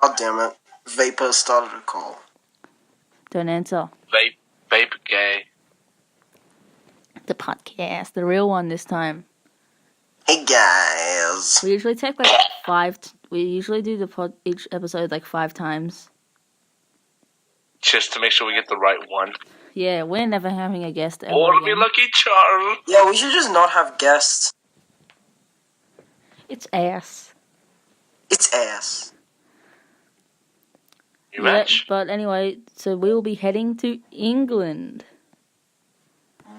God damn it. Vapor started a call. Don't answer. Vape gay. The podcast, the real one this time. Hey guys. We usually take like we usually do each episode like 5 times. Just to make sure we get the right one. Yeah, we're never having a guest ever Or again. be lucky Charles. Yeah, we should just not have guests. It's ass. It's ass. You match? But anyway, so we will be heading to England.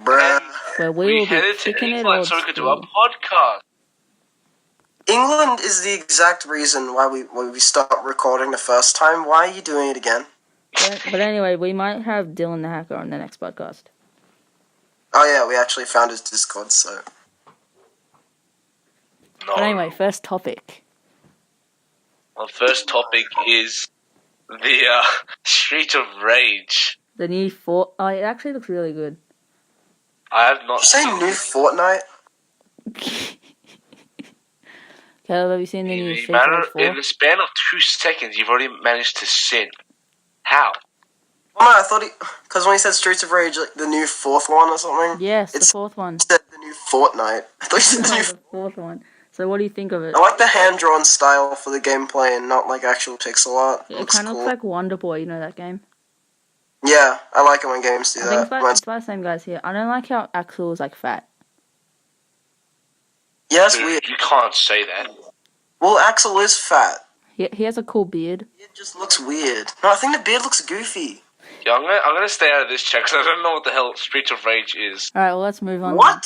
Bruh. Where we will be headed to kicking it England old so we could do school. a podcast. England is the exact reason why we stopped recording the first time. Why are you doing it again? But anyway, we might have Dylan the Hacker on the next podcast. Oh yeah, we actually found his Discord, so... No. But anyway, first topic. Our first topic is the Street of Rage. The new Fort... Oh, it actually looks really good. I have not Did you say seen new Fortnite? Caleb, have you seen the new in Street of Rage 4? in the span of 2 seconds, you've already managed to sin. How? Oh no, I thought because when he said Streets of Rage, like the new 4th one or something. Yes, It's- the 4th one. He said the new Fortnite. I thought he said the No, new... the 4th one. So what do you think of it? I like the hand-drawn style for the gameplay and not like actual pixel art. It Looks kind of cool. looks like Wonder Boy, you know that game? Yeah, I like it when games do I think that. it's by the same guys here. I don't like how Axel is like fat. Yeah, it's Dude, weird. you can't say that. Well, Axel is fat. He has a cool beard. It just looks weird. No, I think the beard looks goofy. Yeah, I'm gonna stay out of this chat because I don't know what the hell Street of Rage is. Alright, well let's move on. What?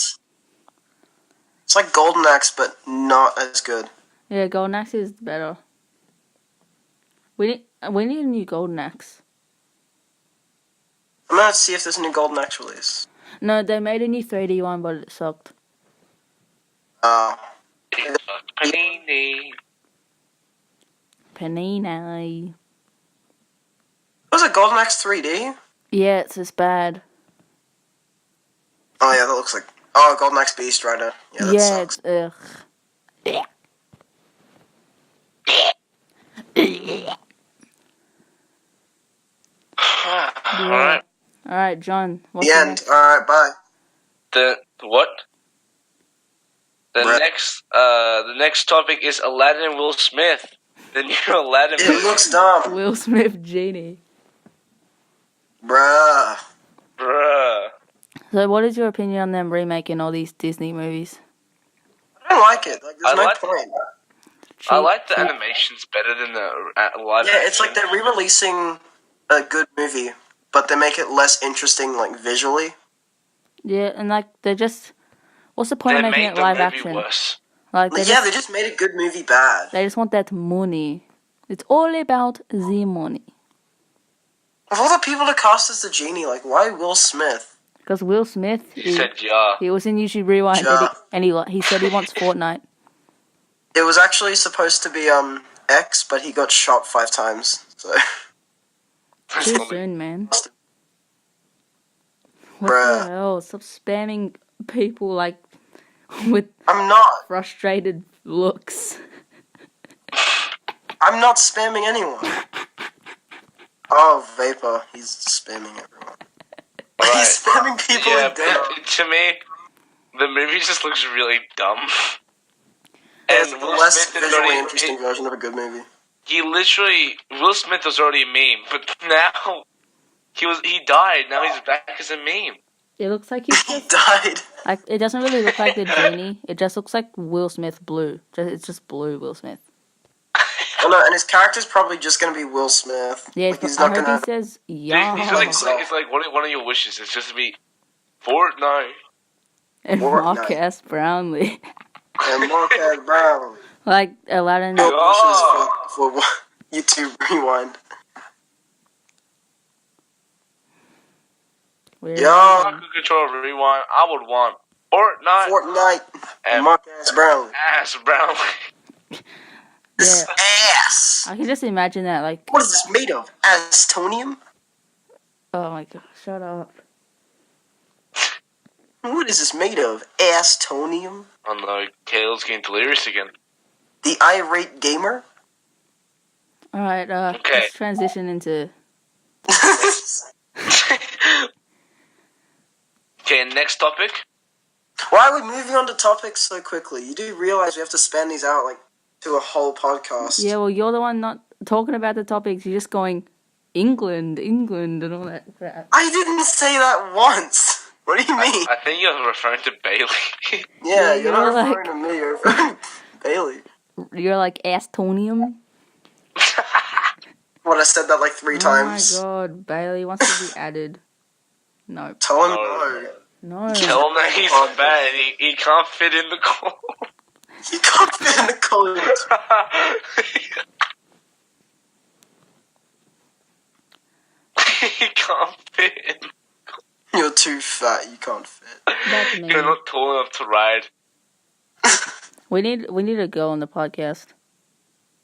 It's like Golden Axe, but not as good. Yeah, Golden Axe is better. We need a new Golden Axe. I'm gonna see if there's a new Golden Axe release. No, they made a new 3D one, but it sucked. Oh. It's a panini. Panini. Was it Golden Axe 3D? Yeah, it's just bad. Oh yeah, that looks like... Oh, Golden Axe Beast Rider. Yeah, that sucks. it's Alright. Alright, John. What's The the end. next? Alright, bye. The what? The Bruh. next topic is Aladdin and Will Smith. The new Aladdin It movie. looks dumb. Will Smith Genie. Bruh. Bruh. So what is your opinion on them remaking all these Disney movies? I don't like it. Like, there's I no like- point. I like the cheap. animations better than the live Yeah, it's action. like they're re-releasing a good movie, but they make it less interesting, like, visually. Yeah, and like they're just... What's the point They of making made it the live movie action? worse. Like Like, they just made a good movie bad. they just want that money. It's all about the money. Of all the people to cast as the genie, like, why Will Smith? Because Will Smith, He said, yeah. he was in YouTube Rewind, Yeah. and he said he wants Fortnite. It was actually supposed to be, X, but he got shot 5 times, so... Too soon, man. What Bruh. the hell? Stop spamming people like with I'm not. frustrated looks. I'm not spamming anyone. Oh, Vapor. He's spamming everyone. Right. He's spamming people Yeah, in death. but to me, the movie just looks really dumb. It's And the Will less Smith is visually already, interesting version of a good movie. Will Smith was already a meme, but now he died. Now he's back as a meme. It looks like he's He just died. like it doesn't really look like the genie. It just looks like Will Smith blue. It's just blue Will Smith. Oh no, and his character's probably just gonna be Will Smith. Yeah, Like, he's I not hope gonna... he says Dude, yeah. it's like one of your wishes is just to be Fortnite. And Fortnite. Marcus Brownlee. And Marcus Brown. Like Aladdin. No Oh. wishes for YouTube Rewind. Weird. Yo, If I could control rewind, I would want Fortnite Fortnite and Marcus Brown. ass brown. This Yeah. is ass. I can just imagine that. Like, What is this made of? Astonium? oh my god, shut up. What is this made of? Astonium? Oh no, Kale's getting delirious again. The irate gamer? All right. Okay. Let's transition into. Okay, next topic. Why are we moving on to topics so quickly? You do realize we have to span these out like to a whole podcast. Yeah, well, you're the one not talking about the topics. You're just going England, and all that crap. I didn't say that once. What do you mean? I think you're referring to Bailey. Yeah, Yeah, you're not you're like- referring to me. You're referring to Bailey. You're like Astonium. What, I said that like 3 times? Oh my god, Bailey wants to be added. No. Tell him No. no. No. Tell him that he's bad. He can't fit in the call. You can't fit in the comments. He can't fit in. You're too fat. You can't fit. That's me. You're not tall enough to ride. We need a girl on the podcast.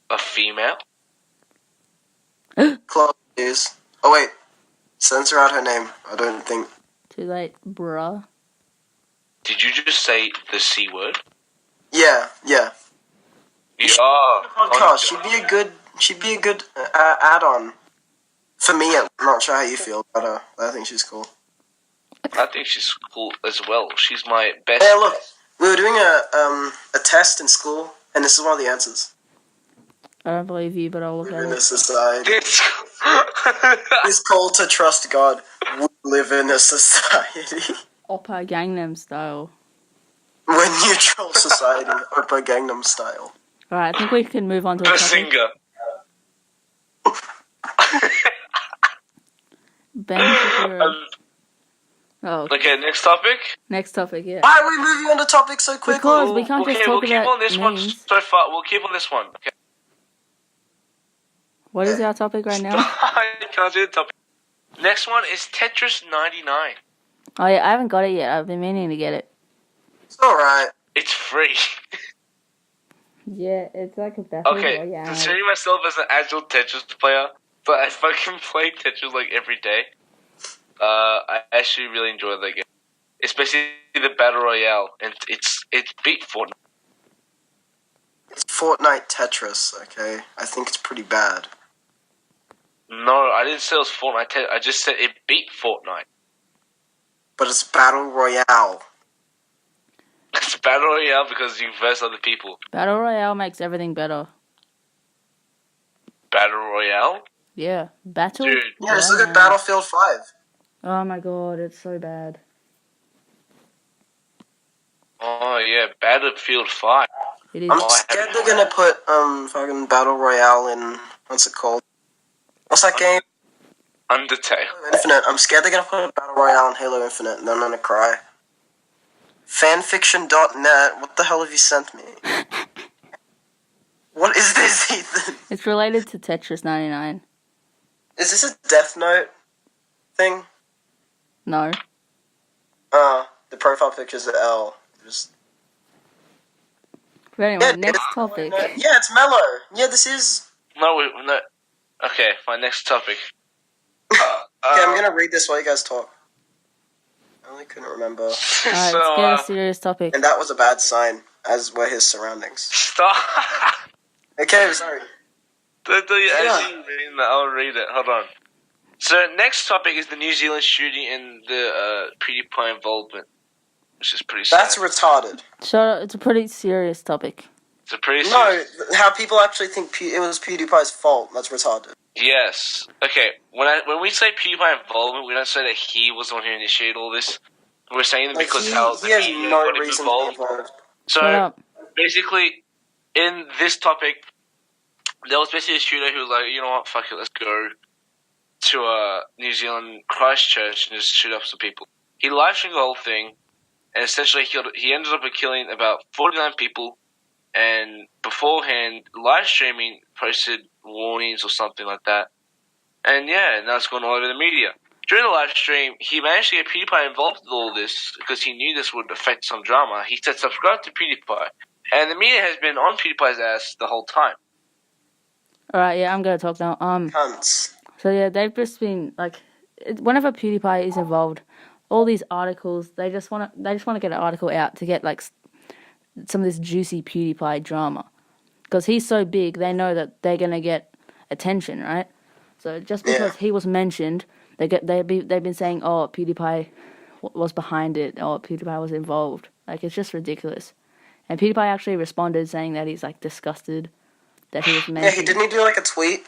A female? Chloe is. Oh wait, censor out her name. I don't think. Too late, bruh. Did you just say the C word? Yeah. Yeah. Podcast. She'd be a good add-on. For me, I'm not sure how you feel, but I think she's cool. I think she's cool as well. She's my best. Hey, look, we were doing a test in school, and this is one of the answers. I don't believe you, but I'll look We at live in a it. society. It's called to trust God. We live in a society. Oppa Gangnam Style. We're neutral society. Oppa Gangnam Style. Alright, I think we can move on to a topic. Bazinga. Ben Shapiro. Oh, Okay, next topic. next topic, yeah. Why are we moving on to topics so quickly? Because we can't just talk we'll keep about on this one names. so far. We'll keep on this one. Okay. What is our topic right now? I can't do the topic. Next one is Tetris 99. Oh yeah, I haven't got it yet. I've been meaning to get it. It's alright. It's free. Yeah, it's like a battle Okay, royale. considering myself as an agile Tetris player, but I fucking play Tetris like every day. I actually really enjoy that game, especially the battle royale, and it's beat Fortnite. It's Fortnite Tetris, okay? I think it's pretty bad. No, I didn't say it was Fortnite. I just said it beat Fortnite. But it's Battle Royale. It's battle royale because you verse other people. Battle royale makes everything better. Battle royale, Yeah, battle. dude. Yeah, just look at Battlefield 5. Oh my god, it's so bad. Oh yeah, Battlefield 5. It is. I'm scared they're gonna put fucking Battle Royale in, what's it called? What's that game? Undertale. Halo Infinite. I'm scared they're gonna put Battle Royale in Halo Infinite and then I'm gonna cry. Fanfiction.net, what the hell have you sent me? What is this, Ethan? It's related to Tetris 99. Is this a Death Note thing? No. The profile picture's the L. Just... But anyway, Yeah, next it's- topic. Yeah, it's Mellow. Yeah, this is... No. Okay, fine. Next topic. Okay, I'm gonna read this while you guys talk. I only couldn't remember. Alright, So, let's get a serious topic. And that was a bad sign, as were his surroundings. stop. Okay, sorry. Don't you actually read that? I'll read it. Hold on. So next topic is the New Zealand shooting and the PewDiePie involvement, which is pretty sad. That's retarded. Shut up, it's a pretty serious topic. It's a pretty No, how people actually think it was PewDiePie's fault. That's retarded. Yes. Okay. When we say PewDiePie involvement, we don't say that he was the one who initiated all this. We're saying that Like, because he how has the media no got him reason to be involved. involved. So Shut up. basically, in this topic, there was basically a shooter who was like, you know what, fuck it, let's go to New Zealand Christchurch and just shoot up some people. He live streamed the whole thing, and essentially he ended up killing about 49 people. And beforehand, live streaming posted warnings or something like that. And yeah, now it's gone all over the media. During the live stream, he managed to get PewDiePie involved with all this because he knew this would affect some drama. He said subscribe to PewDiePie. And the media has been on PewDiePie's ass the whole time. Alright, yeah, I'm gonna talk now. Cunts. So yeah, they've just been like, whenever PewDiePie is involved, all these articles, they just want to get an article out to get like some of this juicy PewDiePie drama, because he's so big. They know that they're gonna get attention, right? So just because he was mentioned, they've been saying, oh, PewDiePie was behind it, or PewDiePie was involved. Like, it's just ridiculous. And PewDiePie actually responded saying that he's like disgusted that he was mentioned. Yeah, didn't he do like a tweet?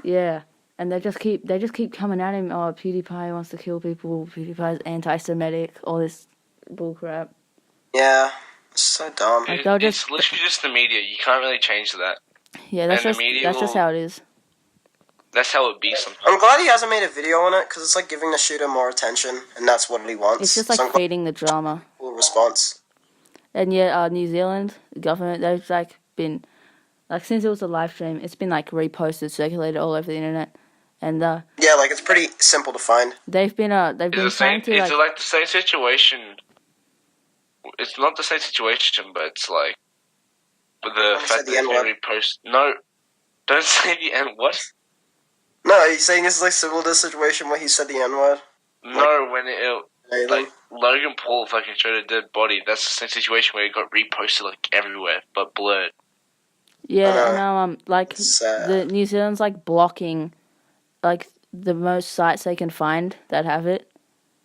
Yeah. And they just keep coming at him. Oh, PewDiePie wants to kill people. PewDiePie's anti-Semitic. All this bullcrap. Yeah, it's so dumb. Like, it's literally just the media. You can't really change that. Yeah, that's just how it is. That's how it be sometimes. I'm glad he hasn't made a video on it, because it's like giving the shooter more attention, and that's what he wants. It's just like feeding the drama. Cool response. And yet, New Zealand government, they've like been, like, since it was a live stream, it's been like reposted, circulated all over the internet, and yeah, like it's pretty simple to find. They've been trying to It's like the same situation. It's not the same situation, but it's like the fact that they repost. No, don't say the N. What? No, are you saying this is like similar to the situation where he said the N-word? No, when like Logan Paul fucking showed a dead body. That's the same situation where it got reposted like everywhere, but blurred. Yeah, and like the New Zealand's like blocking like the most sites they can find that have it,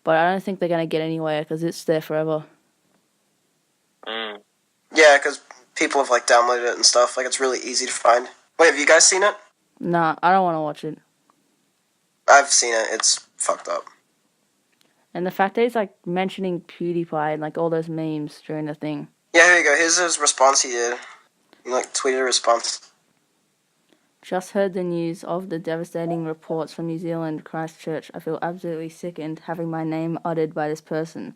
but I don't think they're gonna get anywhere because it's there forever. Yeah, because people have like downloaded it and stuff. Like, it's really easy to find. Wait, have you guys seen it? Nah, I don't want to watch it. I've seen it. It's fucked up. And the fact that he's like mentioning PewDiePie and like all those memes during the thing. Yeah, here you go. Here's his response he did. He like tweeted a response. Just heard the news of the devastating reports from New Zealand, Christchurch. I feel absolutely sickened having my name uttered by this person.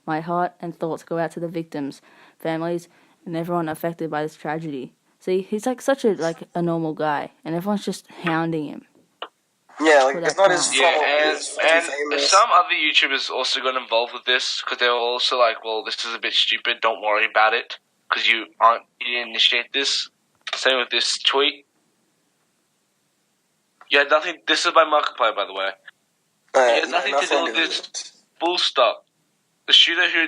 My heart and thoughts go out to the victims, families, and everyone affected by this tragedy. See, he's like such a normal guy, and everyone's just hounding him. Yeah, like it's not his fault. Yeah, and some other YouTubers also got involved with this because they were also like, "Well, this is a bit stupid. Don't worry about it because you didn't initiate this." Same with this tweet. Yeah, nothing. This is by Markiplier, by the way. It has nothing to do with this. Full stop. The shooter who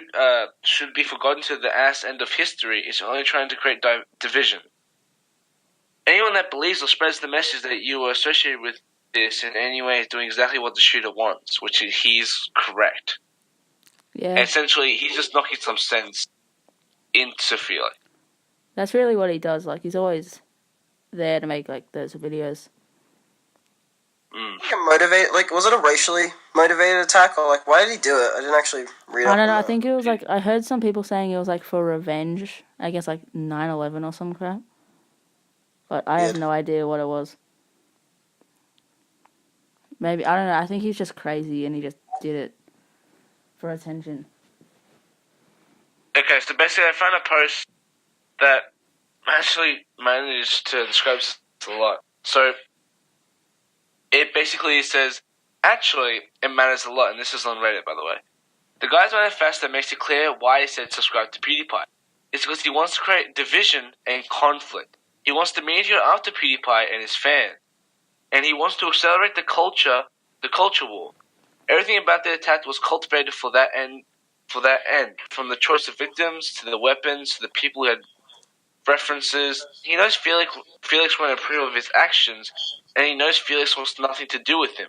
should be forgotten to the ass end of history is only trying to create division. Anyone that believes or spreads the message that you are associated with this in any way is doing exactly what the shooter wants, which is he's correct. Yeah. And essentially, he's just knocking some sense into feeling. That's really what he does. Like, he's always there to make like those videos. Motivate, like, was it a racially motivated attack, or like, why did he do it? I didn't actually read. I don't know. I think it was like, I heard some people saying it was like for revenge. I guess like 9/11 or some crap. But I have no idea what it was. Maybe, I don't know. I think he's just crazy and he just did it for attention. Okay, so basically, I found a post that actually managed to describe this a lot. So it basically says, actually, it matters a lot, and this is on Reddit, by the way. The guy's manifesto makes it clear why he said subscribe to PewDiePie. It's because he wants to create division and conflict. He wants the media after PewDiePie and his fans. And he wants to accelerate the culture war. Everything about the attack was cultivated for that end. From the choice of victims, to the weapons, to the people who had references. He knows Felix won't approve of his actions, and he knows Felix wants nothing to do with him.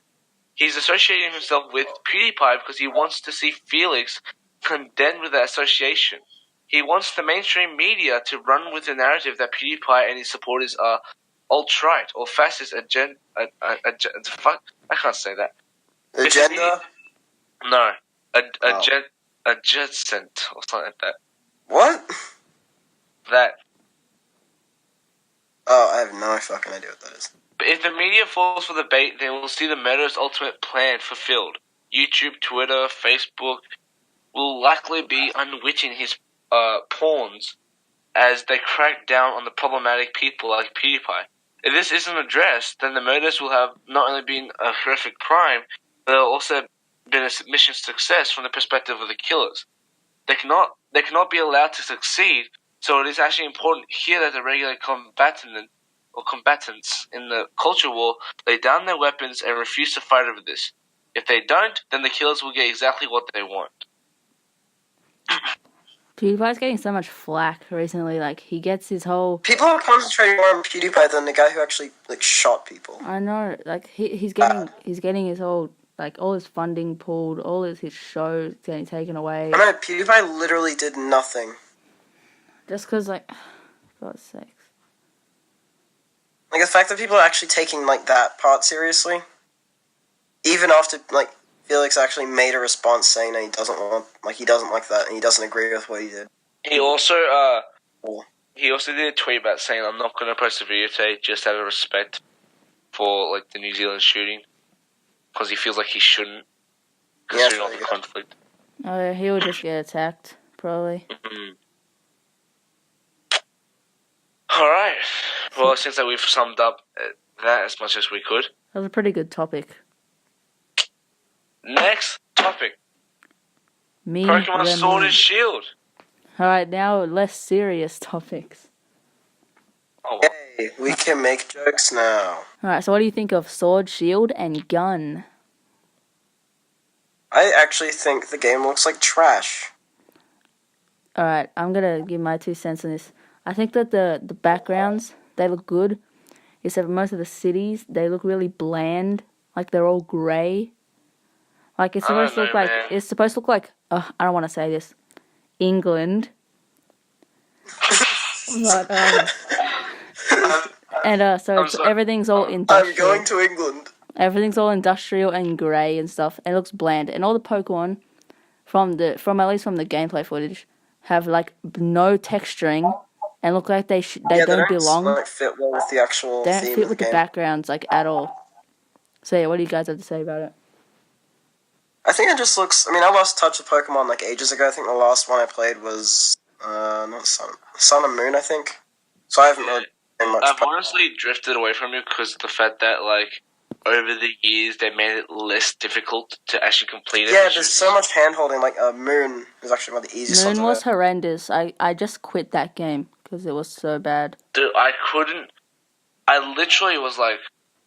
He's associating himself with PewDiePie because he wants to see Felix condemned with that association. He wants the mainstream media to run with the narrative that PewDiePie and his supporters are alt-right or fascist fuck, I can't say that. Agenda? No. Adjacent or something like that. What? That. Oh, I have no fucking idea what that is. But if the media falls for the bait, then we'll see the murderer's ultimate plan fulfilled. YouTube, Twitter, Facebook will likely be unwitching his pawns as they crack down on the problematic people like PewDiePie. If this isn't addressed, then the murders will have not only been a horrific crime, but they'll also been a mission success from the perspective of the killers. They cannot be allowed to succeed, so it is actually important here that the regular combatants in the culture war lay down their weapons and refuse to fight over this. If they don't, then the killers will get exactly what they want. PewDiePie's getting so much flack recently. Like, he gets his whole... People are concentrating more on PewDiePie than the guy who actually like shot people. I know, like, he's getting his whole, like, all his funding pulled, all his shows getting taken away. I know, PewDiePie literally did nothing. Just because, like, for God's sakes. Like, the fact that people are actually taking, like, that part seriously, even after, like, Felix actually made a response saying that he doesn't like that, and he doesn't agree with what he did. He also did a tweet about saying, "I'm not going to post a video today just out of respect for like the New Zealand shooting, because he feels like he shouldn't, considering all the conflict." Oh, yeah, he would just get attacked, probably. Mm-hmm. All right. Well, it seems like we've summed up that as much as we could. That was a pretty good topic. Next topic. Me Pokemon Sword and Shield. Alright, now less serious topics. Oh, well. Hey, we can make jokes now. Alright, so what do you think of Sword, Shield, and Gun? I actually think the game looks like trash. Alright, I'm gonna give my 2 cents on this. I think that the backgrounds, they look good. Except for most of the cities, they look really bland. Like, they're all grey. Like, it's supposed to look like... Man. It's supposed to look like... I don't want to say this. England. But, and so everything's all industrial. I'm going to England. Everything's all industrial and grey and stuff. And it looks bland. And all the Pokemon, from at least from the gameplay footage, have, like, no texturing and look like they don't belong. They don't fit well with the actual They don't theme fit of with the the game. backgrounds, like, at all. So, yeah, what do you guys have to say about it? I think it just looks... I mean, I lost touch with Pokemon, like, ages ago. I think the last one I played was... not Sun and Moon, I think. So I haven't really played much I've Pokemon. honestly drifted away from it because of the fact that, like, over the years, they made it less difficult to actually complete it. Yeah, there's so much hand-holding. Like, Moon is actually one of the easiest ones. Moon was horrendous. I just quit that game because it was so bad. Dude, I literally was like,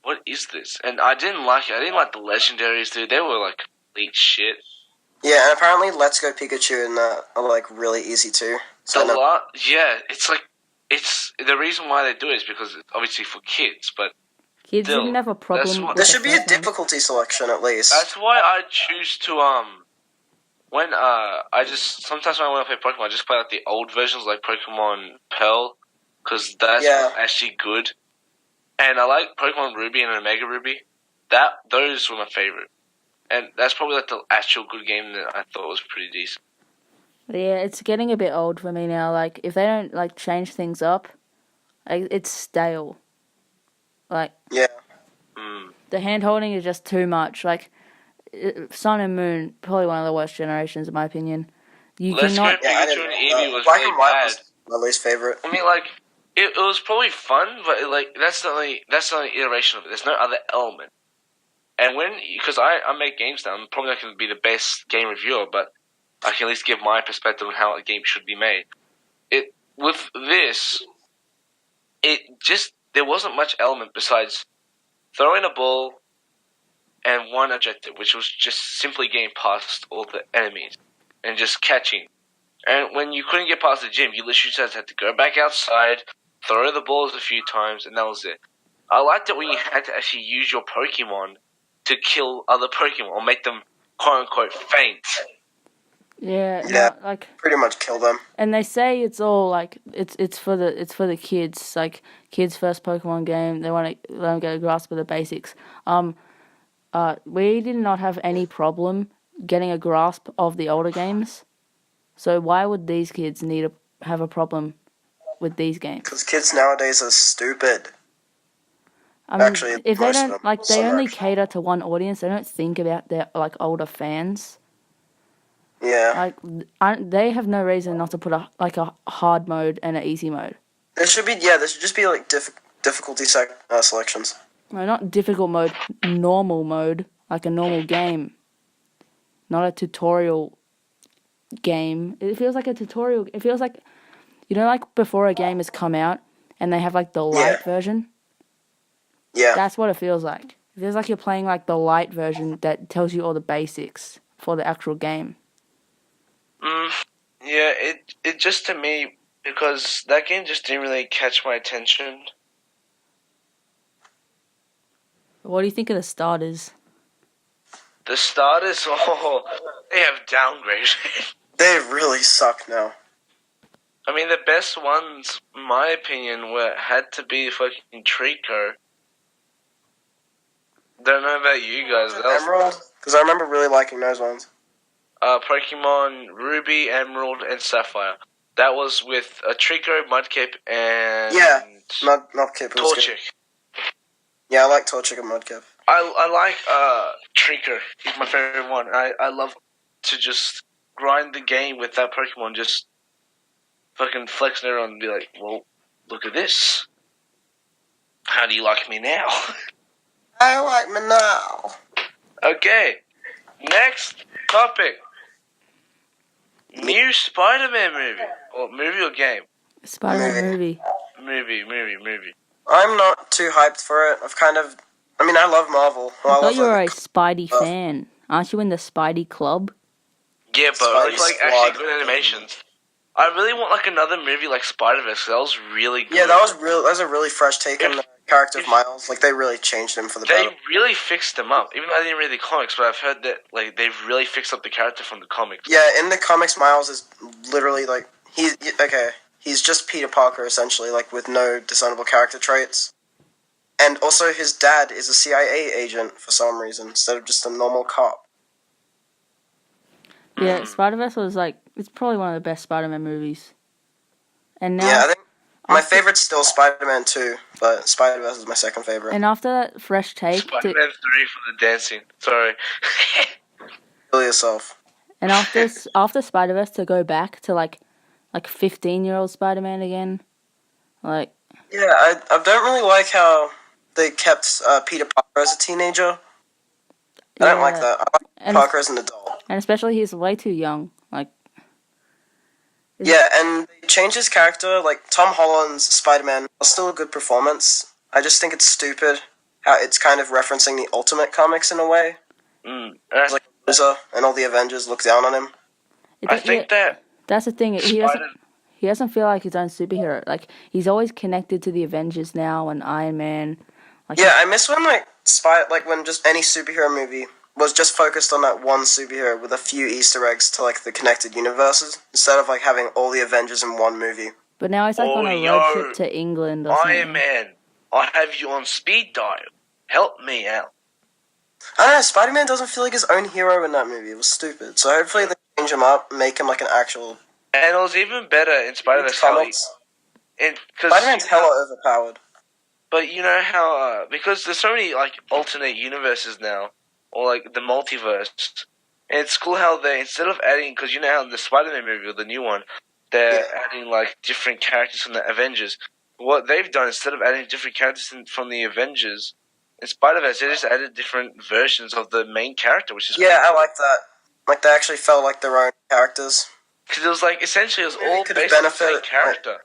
what is this? And I didn't like it. I didn't like the legendaries, dude. They were, like, complete shit. Yeah, and apparently Let's Go Pikachu and are, like, really easy, too. So It's like, it's the reason why they do it is because it's obviously for kids, but Kids didn't have a problem with there should be a Pokemon. difficulty selection, at least. that's why I choose to, sometimes when I want to play Pokemon, I just play, like, the old versions, like Pokemon Pearl, because that's actually good. And I like Pokemon Ruby and Omega Ruby. Those were my favorite. And that's probably, like, the actual good game that I thought was pretty decent. Yeah, it's getting a bit old for me now. Like, if they don't, like, change things up, like, it's stale. Like, Yeah. the hand-holding is just too much. Like, Sun and Moon, probably one of the worst generations, in my opinion. Let's Go Pikachu and Eevee was Black really and White bad. was my least favorite. I mean, like, it was probably fun, but, like, that's the only iteration of it. There's no other element. And because I make games now, I'm probably not going to be the best game reviewer, but I can at least give my perspective on how a game should be made. With this, there wasn't much element besides throwing a ball and one objective, which was just simply getting past all the enemies and just catching. And when you couldn't get past the gym, you literally just had to go back outside, throw the balls a few times, and that was it. I liked it when you had to actually use your Pokemon to kill other Pokemon or make them quote unquote faint. Yeah, Yeah, no, like, pretty much kill them. and they say it's all like it's for the kids, like kids' first Pokemon game. They want to let them get a grasp of the basics. We did not have any problem getting a grasp of the older games, so why would these kids have a problem with these games? Because kids nowadays are stupid. I mean, Actually, if they most of don't them, like, they some only actually. cater to one audience. They don't think about their like older fans. Yeah. Like, they have no reason not to put a hard mode and an easy mode. There should just be like difficulty selections. No, not difficult mode, normal mode, like a normal game. Not a tutorial game. It feels like a tutorial. It feels like, like before a game has come out and they have like the light version. Yeah. That's what it feels like. It feels like you're playing like the light version that tells you all the basics for the actual game. Yeah, it just to me, because that game just didn't really catch my attention. What do you think of the starters? The starters, they have downgraded. They really suck now. I mean, the best ones, in my opinion, had to be fucking Trico. Don't know about you guys. Emerald? Because I remember really liking those ones. Pokemon Ruby, Emerald, and Sapphire. That was with Trico, Mudkip, and Mudkip was good. Torchic. Yeah, I like Torchic and Mudkip. I like Trico. He's my favorite one. I love to just grind the game with that Pokemon, just fucking flexing around and be like, well, look at this. How do you like me now? I like me now. Okay, next topic. New Spider-Man movie. Or movie or game? Spider-Man movie. Movie. I'm not too hyped for it. I love Marvel. I thought you were a Spidey fan. Aren't you in the Spidey club? Yeah, but Spidey it's like Squad. actually good animations. I really want like another movie like Spider-Verse. That was really good. Yeah, that was a really fresh take on the character of Miles. Like they really changed him for the better. They really fixed him up. Even though I didn't read the comics, but I've heard that like they've really fixed up the character from the comics. Yeah, in the comics, Miles is literally like he's just Peter Parker essentially, like with no discernible character traits. And also, his dad is a CIA agent for some reason instead of just a normal cop. Yeah, Spider-Verse was it's probably one of the best Spider-Man movies. And now, Yeah, I think my favorite's still Spider-Man 2, but Spider-Verse is my second favorite. and after that fresh take, Spider-Man 3 for the dancing. Sorry. Kill yourself. and after Spider-Verse to go back to like 15-year-old Spider-Man again, like Yeah, I don't really like how they kept Peter Parker as a teenager. I don't like that. I like Parker as an adult. And especially he's way too young. Yeah, and they changed his character. Like Tom Holland's Spider-Man was still a good performance. I just think it's stupid how it's kind of referencing the Ultimate comics in a way. He's like a loser, and all the Avengers look down on him. I think that's the thing. He doesn't feel like his own superhero. Like he's always connected to the Avengers now and Iron Man. Yeah, I miss when when just any superhero movie was just focused on that one superhero with a few Easter eggs to like the connected universes instead of like having all the Avengers in one movie. But now he's on a road trip to England or something. Iron Man, I have you on speed dial. Help me out. I don't know, Spider-Man doesn't feel like his own hero in that movie. It was stupid. So hopefully they change him up and make him like an actual... And it was even better in Spider-Man. Spider-Man's hella overpowered. But you know how, because there's so many like alternate universes now, or like the multiverse, and it's cool how they, instead of adding, because you know how in the Spider-Man movie, or the new one, they're adding like different characters from the Avengers. What they've done, instead of adding different characters from the Avengers, in Spider-Verse, they just added different versions of the main character, which is cool. I like that. Like they actually felt like their own characters. Because it was like, essentially, it was all based on the same character.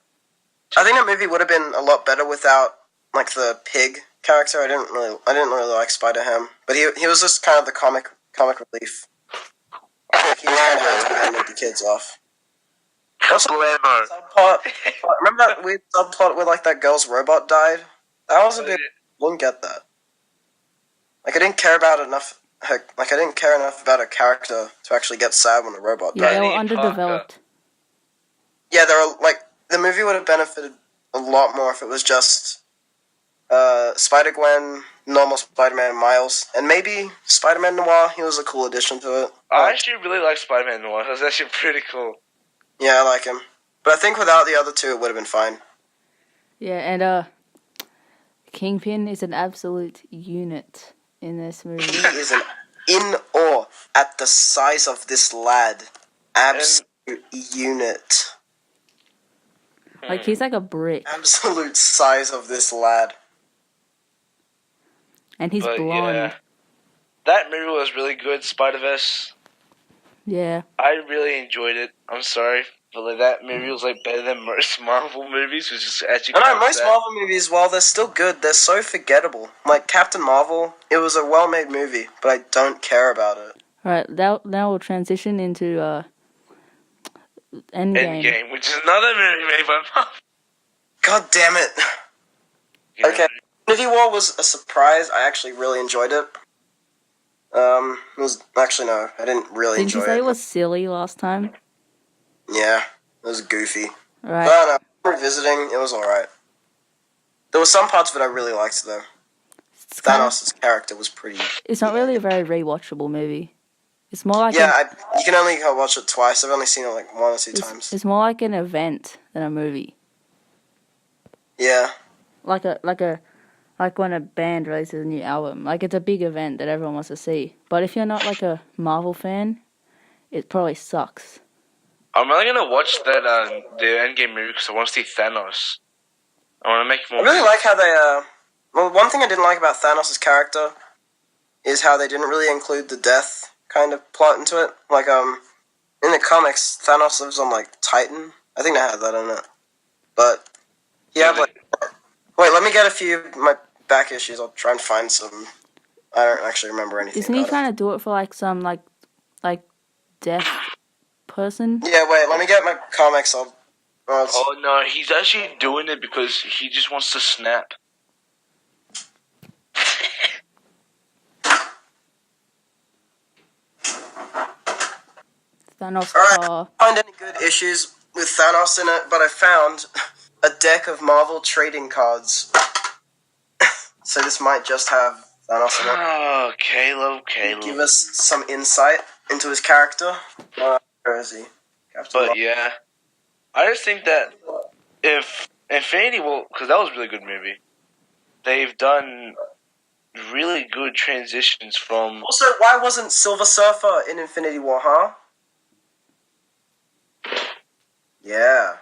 I think that movie would have been a lot better without like the pig character. I didn't really like Spider-Ham, but he was just kind of the comic relief. Like he was kind of ended the kids off. Also, remember that weird subplot where like that girl's robot died? That was a bit. Wouldn't get that. Like I didn't care enough about her character to actually get sad when the robot died. Yeah, they were underdeveloped. Yeah, the movie would have benefited a lot more if it was just Spider-Gwen, normal Spider-Man, and Miles, and maybe Spider-Man Noir. He was a cool addition to it. I actually really like Spider-Man Noir. It was actually pretty cool. Yeah, I like him. But I think without the other two, it would have been fine. Yeah, and Kingpin is an absolute unit in this movie. He is in awe at the size of this lad. Absolute unit. Like, he's like a brick. Absolute size of this lad. And he's blonde. Yeah. That movie was really good, Spider-Verse. Yeah. I really enjoyed it. I'm sorry, but like, that movie was like better than most Marvel movies, which is actually most Marvel movies, while they're still good, they're so forgettable. Like Captain Marvel, it was a well-made movie, but I don't care about it. Alright, now we'll transition into Endgame, which is another movie made by Marvel. God damn it. Yeah. Okay. Infinity War was a surprise. I actually really enjoyed it. It was actually no, I didn't really Didn't enjoy you say it. it was silly last time? Yeah, it was goofy. Right. But revisiting, it was alright. There were some parts of it I really liked though. It's kind of, Thanos' character was pretty. it's not really a very rewatchable movie. It's more like Yeah, you can only watch it twice. I've only seen it like 1 or 2 times. it's more like an event than a movie. Yeah. Like when a band releases a new album. Like it's a big event that everyone wants to see. But if you're not like a Marvel fan, it probably sucks. I'm really gonna watch that the Endgame movie because I want to see Thanos. I want to make more. I really like how they. Well, one thing I didn't like about Thanos' character is how they didn't really include the death kind of plot into it. Like, in the comics, Thanos lives on, like, Titan. I think they had that in it. But, yeah, like... Wait, let me get a few of my back issues. I'll try and find some... I don't actually remember anything Isn't he about trying to do it for like some like deaf person? Yeah, wait, let me get my comics. Oh no, he's actually doing it because he just wants to snap. Thanos Alright, car. I didn't find any good issues with Thanos in it, but I found a deck of Marvel trading cards. So this might just have Thanos in it. Oh, Caleb. Give us some insight into his character. Where is he? But yeah, I just think that if Infinity War, because that was a really good movie, they've done really good transitions from. Also, why wasn't Silver Surfer in Infinity War, huh? Yeah.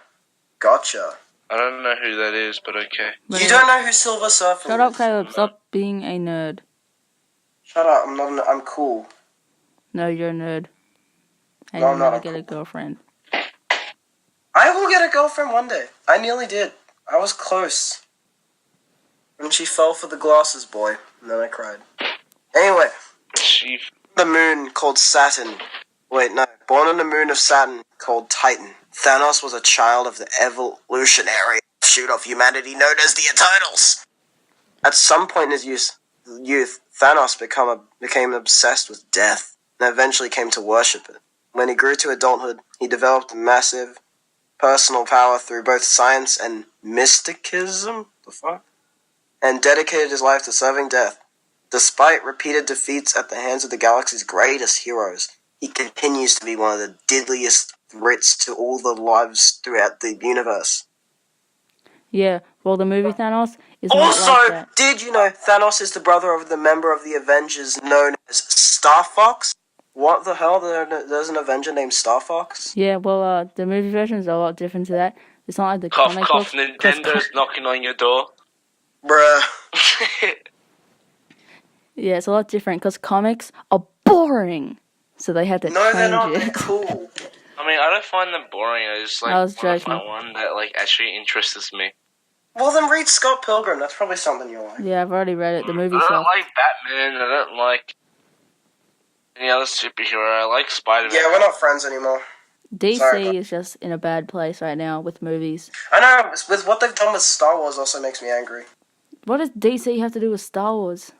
Gotcha. I don't know who that is, but okay. You don't know who Silver Surfer is? Shut up, Caleb. Stop being a nerd. Shut up. I'm cool. No, you're a nerd. And No, you'll I'm not, never I'm get a cool. girlfriend. I will get a girlfriend one day. I nearly did. I was close. And she fell for the glasses boy. And then I cried. Anyway. Chief. The moon called Saturn. Wait, no. Born on the moon of Saturn called Titan. Thanos was a child of the evolutionary shoot of humanity known as the Eternals. At some point in his youth, Thanos became obsessed with death and eventually came to worship it. When he grew to adulthood, he developed massive personal power through both science and mysticism, and dedicated his life to serving death. Despite repeated defeats at the hands of the galaxy's greatest heroes, he continues to be one of the deadliest threats to all the lives throughout the universe. Yeah, well, the movie Thanos is Also, not like that. did you know Thanos is the brother of the member of the Avengers known as Star Fox? What the hell? There's an Avenger named Star Fox? Yeah, well, the movie version is a lot different to that. It's not like the Cough, comic cough, books. Nintendo's knocking on your door. Bruh. Yeah, it's a lot different because comics are boring. So they had to No, they're change not. it. They're cool. I mean, I don't find them boring. I just I was want to joking. find one that actually interests me. Well, then read Scott Pilgrim. That's probably something you'll like. Yeah, I've already read it. The movie I don't sucks. like Batman. I don't like any other superhero. I like Spider-Man. Yeah, we're not friends anymore. DC Sorry, is just in a bad place right now with movies. I know, with what they've done with Star Wars also makes me angry. What does DC have to do with Star Wars?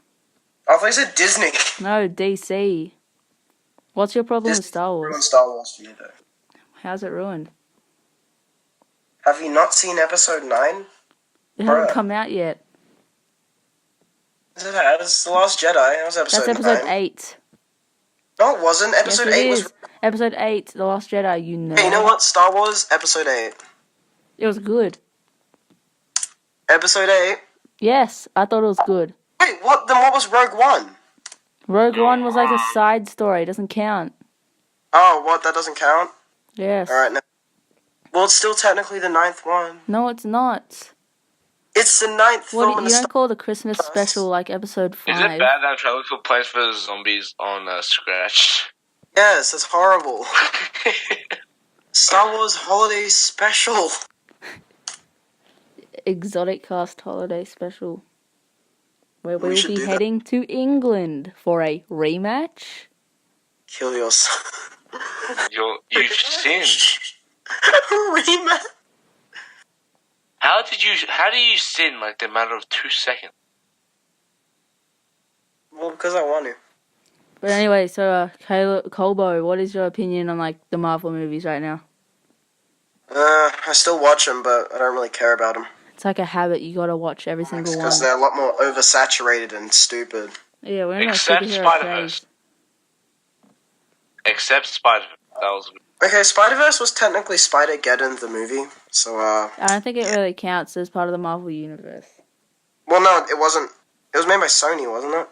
I thought you said Disney. No, DC. What's your problem with Star Ruined Wars? Star Wars for you, though. How's it ruined? Have you not seen episode 9? It hasn't Bruh. come out yet. Is it had? It's The Last Jedi. That was episode That's episode 9. 8. No, it wasn't. Episode yes, it 8 is. was... Episode 8, The Last Jedi, you know. Hey, you know what? Star Wars, episode 8. It was good. Episode 8? Yes, I thought it was good. Wait, what? Then what was Rogue One? Rogue One was like a side story. It doesn't count. Oh, what? That doesn't count? Yes. Alright, no. Well, it's still technically the 9th one. No, it's not. It's the 9th film in What, the you don't call the Christmas special like episode 5? Is it bad that I'm trying to look for Plants vs. Zombies on Scratch? Yes, that's horrible. Star Wars Holiday Special. Exotic Cast Holiday Special. Where We we'll should be do that. heading to England for a rematch. Kill yourself. You've sinned. Rematch. How do you sin like the matter of 2 seconds? Well, because I want to. But anyway, so Colbo, what is your opinion on like the Marvel movies right now? I still watch them, but I don't really care about them. It's like a habit. You gotta watch every single one. Because they're a lot more oversaturated and stupid. Yeah, we're in a Except superhero Spider-Verse. craze. Except Spider-Verse. That was Okay, Spider-Verse was technically Spider-Geddon, the movie, so, I don't think it really counts as part of the Marvel universe. Well, no, it wasn't. It was made by Sony, wasn't it?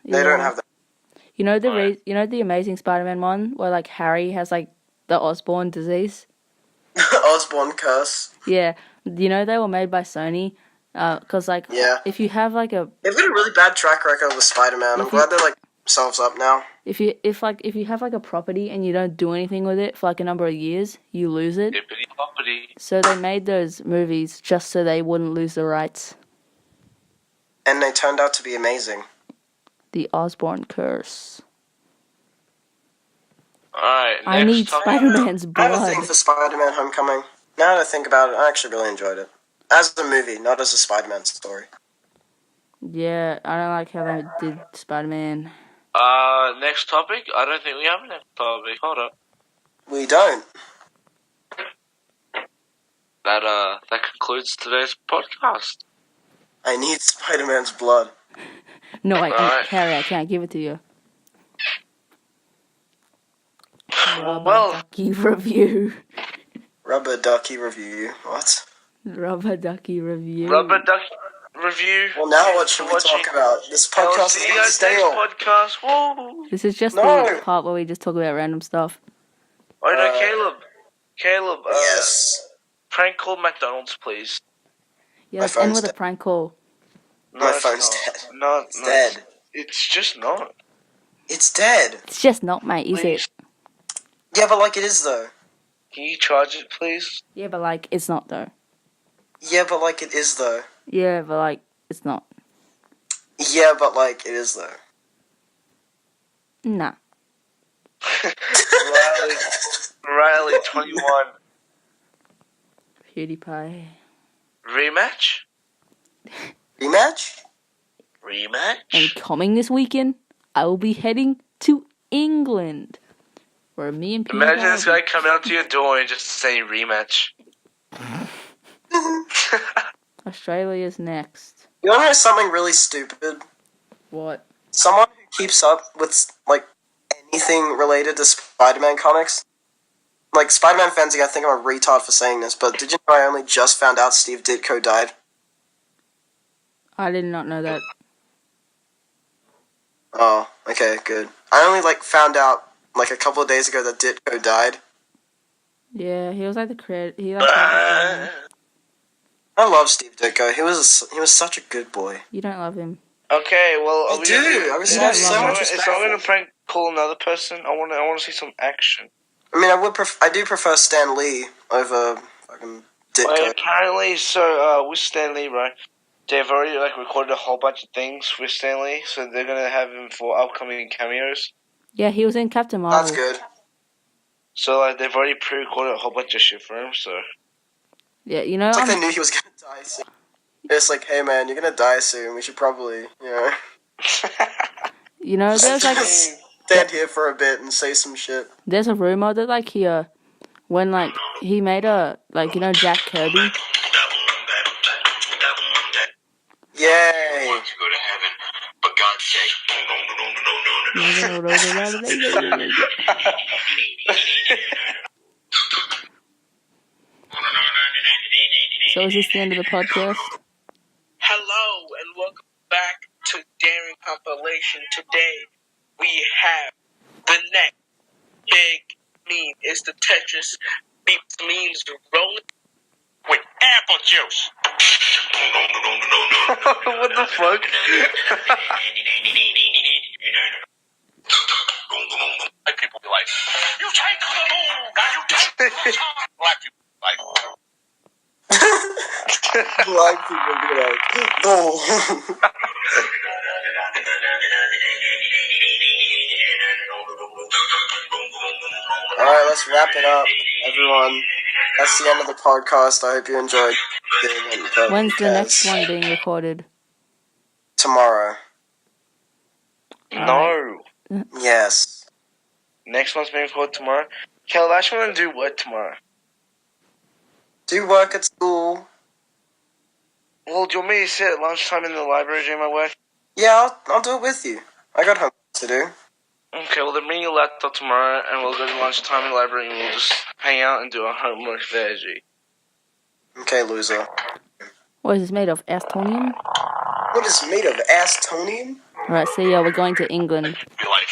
They don't have that. You know the Amazing Spider-Man one where like Harry has like the Osborn disease. Osborn curse. Yeah, you know they were made by Sony, cause like if you have like a They've got a really bad track record with Spider-Man. I'm glad they're like themselves up now. if you have like a property and you don't do anything with it for like a number of years, you lose it. So they made those movies just so they wouldn't lose the rights. And they turned out to be amazing. The Osborn curse. Alright, I need Spider-Man's blood. I have a thing for Spider-Man Homecoming. Now that I think about it, I actually really enjoyed it. As a movie, not as a Spider-Man story. Yeah, I don't like how they did Spider-Man. Next topic? I don't think we have a next topic. Hold up. We don't. That concludes today's podcast. I need Spider-Man's blood. No, Harry, I can't give it to you. Rubber Ducky Review. Rubber Ducky Review. What? Rubber Ducky Review. Rubber Ducky Review. Well, now what should we talk about? This podcast is getting stale. Podcast. Whoa. This is just the part where we just talk about random stuff. Oh no, Caleb. Yes. Prank call McDonald's, please. Yeah, let's end with a prank call. No, my phone's dead. It's dead. It's just not. It's dead. It's just not, mate, is it? Yeah, but like it is though. Can you charge it, please? Yeah, but like it's not though. Yeah, but like it is though. Yeah, but like it's not. Yeah, but like it is though. Nah. Riley 21. PewDiePie. Rematch? Rematch? And coming this weekend, I will be heading to England. Where me and PewDiePie. Imagine this guy coming out to your door and just saying rematch. Australia's next. You want to know something really stupid? What? Someone who keeps up with like anything related to Spider-Man comics. Like Spider-Man fans, I think I'm a retard for saying this, but did you know I only just found out Steve Ditko died? I did not know that. Oh, okay, good. I only found out like a couple of days ago that Ditko died. Yeah, he was like the creator. I love Steve Ditko. He was such a good boy. You don't love him. Okay, well, I do. I respect so much. If I'm gonna prank call another person, I want to see some action. I mean, I do prefer Stan Lee over fucking Ditko. Well, apparently, so with Stan Lee, right? They've already recorded a whole bunch of things with Stan Lee, so they're gonna have him for upcoming cameos. Yeah, he was in Captain Marvel. That's good. So they've already pre-recorded a whole bunch of shit for him. So yeah, you know, it's like they knew he was gonna die soon. It's like, hey man, you're gonna die soon. We should probably, you know, there's like stand here for a bit and say some shit. There's a rumor that he when he made a Jack Kirby. Yay! You want to go to heaven, but God's sake. So is this the end of the podcast? hello and welcome back to Daring Compilation. Today we have the next big meme. It's the Tetris beats memes rolling with apple juice. What the fuck? Black people be like, you take the moon, now you take the time. Black people be like, Black people be like, oh. Alright, let's wrap it up, everyone. that's the end of the podcast. I hope you enjoyed the When's the next one being recorded? Tomorrow. No. Yes. Next one's being recorded tomorrow. Kel, I actually want to do what tomorrow? Do work at school. Well, do you want me to sit at lunchtime in the library doing my work? Yeah, I'll do it with you. I got homework to do. Okay, well then bring your laptop tomorrow and we'll go to lunchtime in the library and we'll just hang out and do our homework there, G. Okay, loser. What is this made of? Astonium? What is made of astonium? Alright, see ya. We're going to England. Be like,